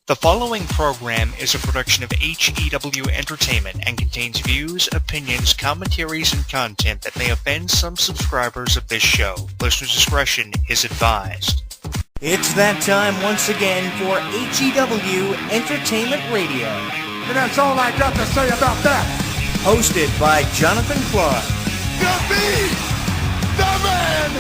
The following program is a production of HEW Entertainment and contains views, opinions, commentaries, and content that may offend some subscribers of this show. Listener discretion is advised. It's that time once again for HEW Entertainment Radio. And that's all I got to say about that. Hosted by Jonathan Clarke. You beat the man!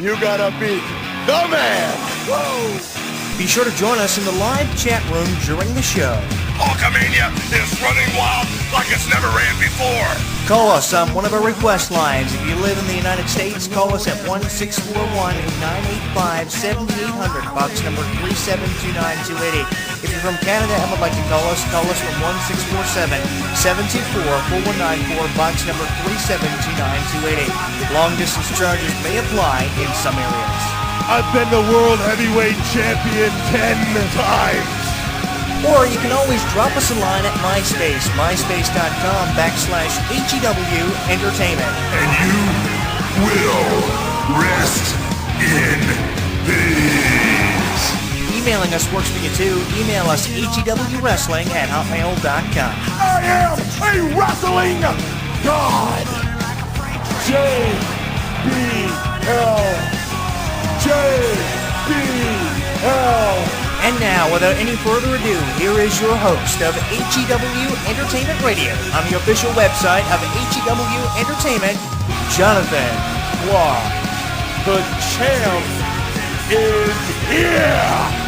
You gotta beat the man! Whoa! Be sure to join us in the live chat room during the show. Hulkamania is running wild like it's never ran before. Call us on one of our request lines. If you live in the United States, call us at 1-641-985-7800, box number 3729288. If you're from Canada and would like to call us from 1-647-724-4194, box number 3729288. Long distance charges may apply in some areas. I've been the World Heavyweight Champion 10 times. Or you can always drop us a line at MySpace, myspace.com/HEW Entertainment. And you will rest in peace. Emailing us works for you too. Email us hewwrestling@hotmail.com. I am a wrestling god. JBL. And now, without any further ado, here is your host of HEW Entertainment Radio on the official website of HEW Entertainment, Jonathan Clarke. The champ is here!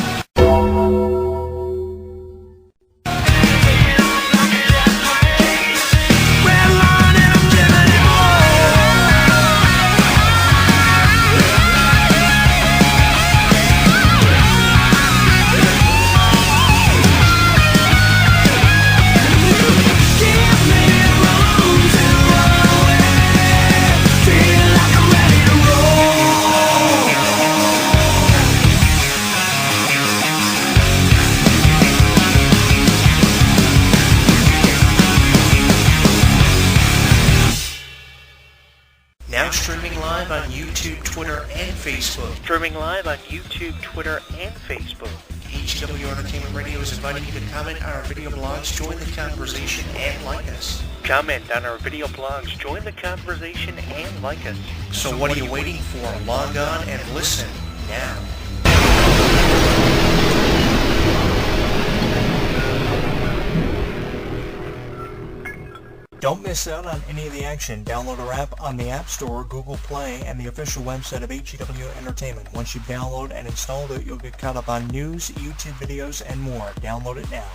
Streaming live on YouTube, Twitter, and Facebook. HEW Entertainment Radio is inviting you to comment on our video blogs, join the conversation, and like us. So what are you waiting for? Log on and listen now. Don't miss out on any of the action. Download our app on the App Store, Google Play, and the official website of HEW Entertainment. Once you download and install it, you'll get caught up on news, YouTube videos, and more. Download it now.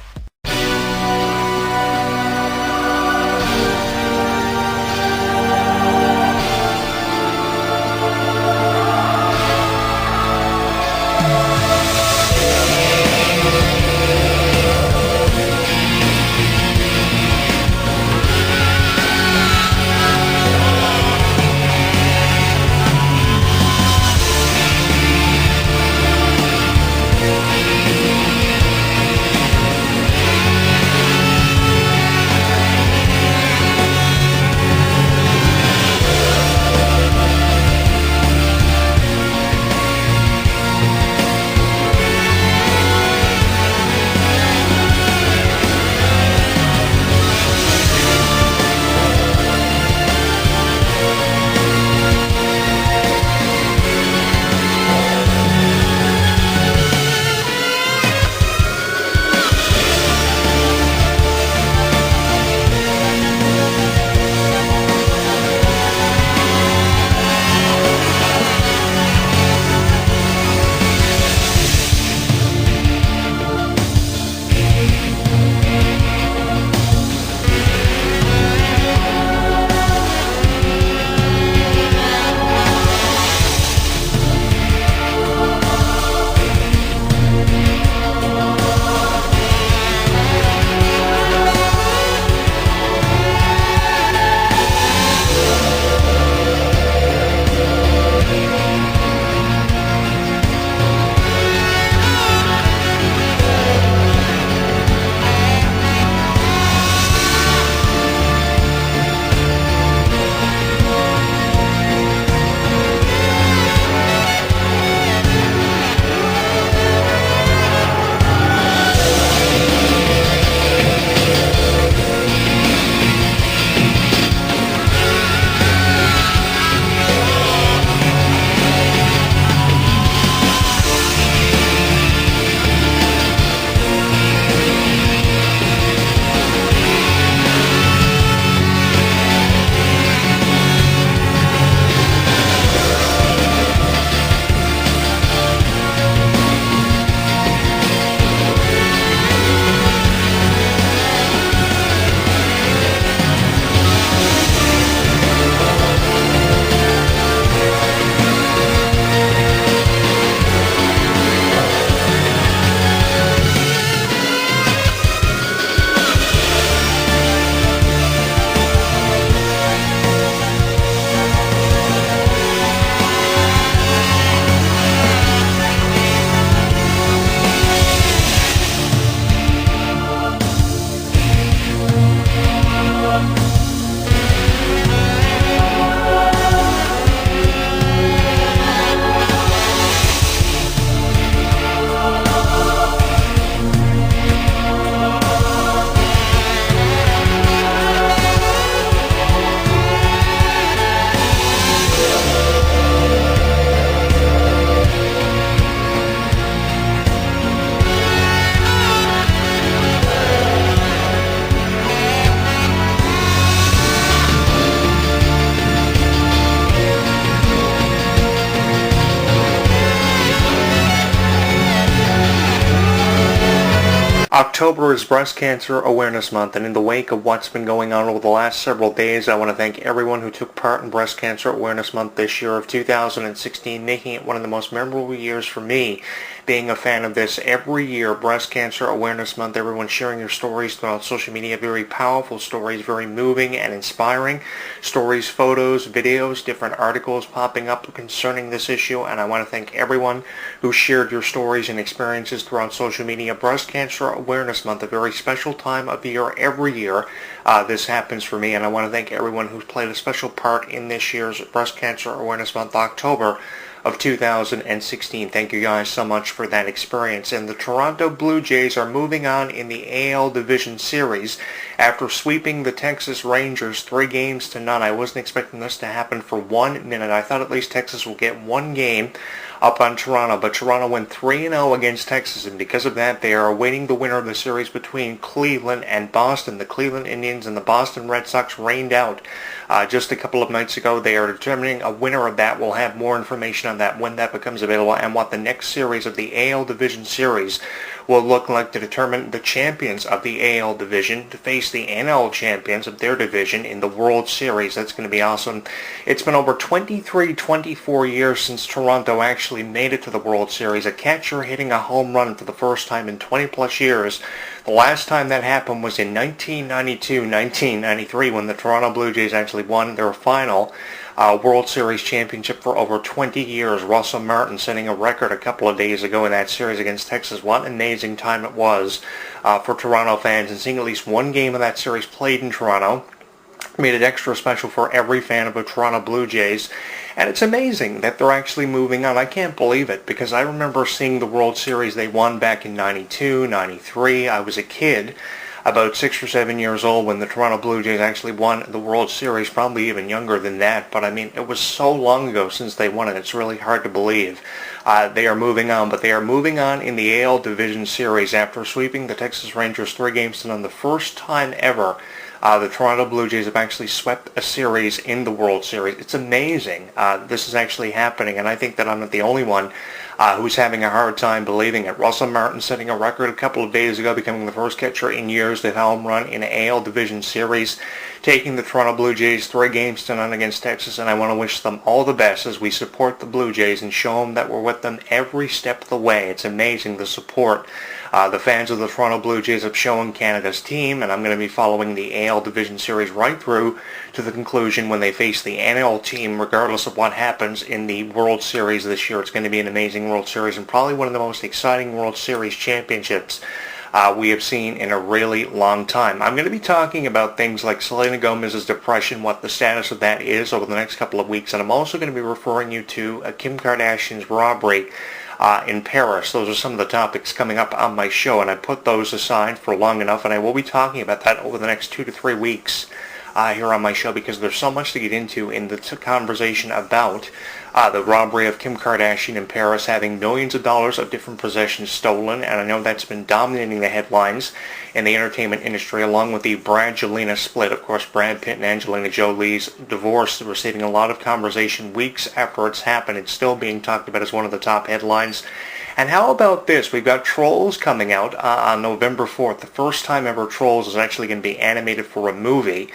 October is Breast Cancer Awareness Month, and in the wake of what's been going on over the last several days, I want to thank everyone who took part in Breast Cancer Awareness Month this year of 2016, making it one of the most memorable years for me, being a fan of this. Every year, Breast Cancer Awareness Month, everyone sharing their stories throughout social media, very powerful stories, very moving and inspiring stories, photos, videos, different articles popping up concerning this issue, and I want to thank everyone who shared your stories and experiences throughout social media. Breast Cancer Awareness Month, a very special time of the year every year. This happens for me, and I want to thank everyone who's played a special part in this year's Breast Cancer Awareness Month, October of 2016. Thank you guys so much for that experience. And the Toronto Blue Jays are moving on in the AL Division Series after sweeping the Texas Rangers 3-0. I wasn't expecting this to happen for 1 minute. I thought at least Texas will get one game up on Toronto, but Toronto went 3-0 against Texas, and because of that, they are awaiting the winner of the series between Cleveland and Boston. The Cleveland Indians and the Boston Red Sox rained out just a couple of nights ago. They are determining a winner of that. We'll have more information on that when that becomes available, and what the next series of the AL Division Series will look like to determine the champions of the AL Division to face the NL champions of their division in the World Series. That's going to be awesome. It's been over 24 years since Toronto actually made it to the World Series. A catcher hitting a home run for the first time in 20 plus years. The last time that happened was in 1992-1993 when the Toronto Blue Jays actually won their final World Series championship for over 20 years. Russell Martin setting a record a couple of days ago in that series against Texas. What an amazing time it was for Toronto fans, and seeing at least one game of that series played in Toronto made it extra special for every fan of the Toronto Blue Jays. And it's amazing that they're actually moving on. I can't believe it, because I remember seeing the World Series they won back in 92, 93. I was a kid, about 6 or 7 years old, when the Toronto Blue Jays actually won the World Series, probably even younger than that. But I mean, it was so long ago since they won it, it's really hard to believe. They are moving on, but they are moving on in the AL Division Series after sweeping the Texas Rangers 3-0, the first time ever the Toronto Blue Jays have actually swept a series in the World Series. It's amazing. This is actually happening, and I think that I'm not the only one who's having a hard time believing it. Russell Martin setting a record a couple of days ago, becoming the first catcher in years to hit a home run in an AL Division Series, taking the Toronto Blue Jays 3-0 against Texas, and I want to wish them all the best as we support the Blue Jays and show them that we're with them every step of the way. It's amazing the support the fans of the Toronto Blue Jays have shown Canada's team, and I'm going to be following the AL Division Series right through to the conclusion when they face the NL team, regardless of what happens in the World Series this year. It's going to be an amazing World Series, and probably one of the most exciting World Series championships we have seen in a really long time. I'm going to be talking about things like Selena Gomez's depression, what the status of that is over the next couple of weeks, and I'm also going to be referring you to Kim Kardashian's robbery in Paris. Those are some of the topics coming up on my show, and I put those aside for long enough, and I will be talking about that over the next 2 to 3 weeks here on my show, because there's so much to get into in the conversation about the robbery of Kim Kardashian in Paris, having millions of dollars of different possessions stolen, and I know that's been dominating the headlines in the entertainment industry, along with the Brad-Jelena split. Of course, Brad Pitt and Angelina Jolie's divorce receiving a lot of conversation weeks after it's happened. It's still being talked about as one of the top headlines. And how about this? We've got Trolls coming out on November 4th. The first time ever Trolls is actually going to be animated for a movie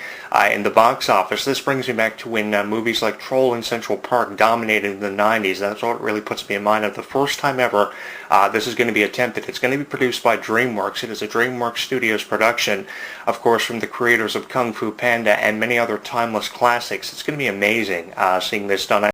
in the box office. This brings me back to when movies like Troll in Central Park dominated in the 90s. That's what really puts me in mind of the first time ever this is going to be attempted. It's going to be produced by DreamWorks. It is a DreamWorks Studios production, of course, from the creators of Kung Fu Panda and many other timeless classics. It's going to be amazing seeing this done.